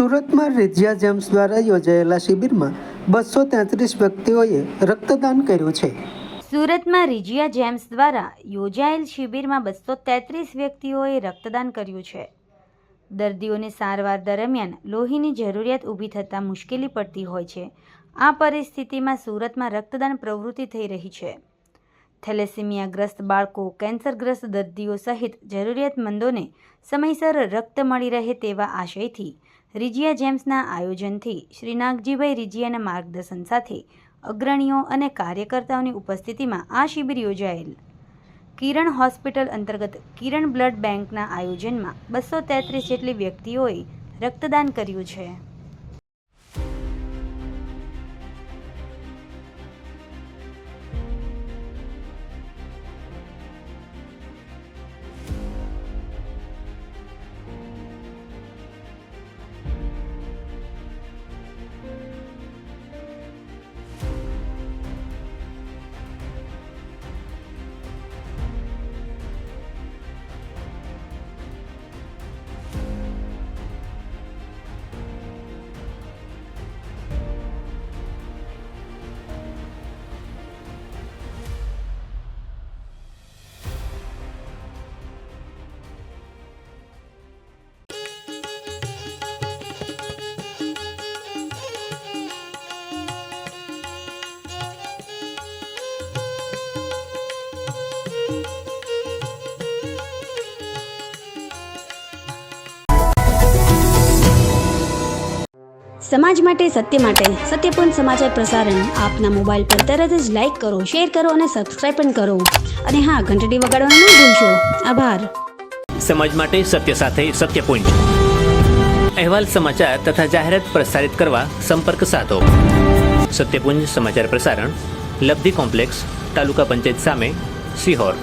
સુરતમાં રેજિયા જેમ્સ દ્વારા યોજાયેલા શિબિરમાં 233 વ્યક્તિઓએ રક્તદાન કર્યું છે। સુરતમાં રેજિયા જેમ્સ દ્વારા યોજાયેલ શિબિરમાં 233 વ્યક્તિઓએ રક્તદાન કર્યું છે। દર્દીઓને સારવાર દરમિયાન લોહીની જરૂરિયાત ઊભી થતાં મુશ્કેલી પડતી હોય છે। આ પરિસ્થિતિમાં સુરતમાં રક્તદાન પ્રવૃત્તિ થઈ રહી છે। થેલેસીમિયાગ્રસ્ત બાળકો, કેન્સરગ્રસ્ત દર્દીઓ સહિત જરૂરિયાતમંદોને સમયસર રક્ત મળી રહે તેવા આશયથી રેજિયા જેમ્સના આયોજનથી શ્રી નાગજીભાઈ રેજિયાના માર્ગદર્શન સાથે અગ્રણીઓ અને કાર્યકર્તાઓની ઉપસ્થિતિમાં આ શિબિર યોજાયેલ। કિરણ હોસ્પિટલ અંતર્ગત કિરણ બ્લડ બેંકના આયોજનમાં 233 જેટલી વ્યક્તિઓએ રક્તદાન કર્યું છે। સમાજ માટે સત્ય માટે સત્યપૂર્ણ સમાચાર પ્રસારણ આપના મોબાઈલ પર તરત જ લાઈક કરો, શેર કરો અને સબસ્ક્રાઇબ પણ કરો અને હા, ઘંટડી વગાડવાનું ન ભૂલશો। આભાર। સમાજ માટે સત્ય સાથે સત્યપૂર્ણ અહેવાલ, સમાચાર તથા જાહેરાત પ્રસારિત કરવા સંપર્ક સાધો। સત્યપુંજ સમાચાર પ્રસારણ, લબ્ધિ કોમ્પ્લેક્સ, તાલુકા પંચાયત સામે, સિહોર।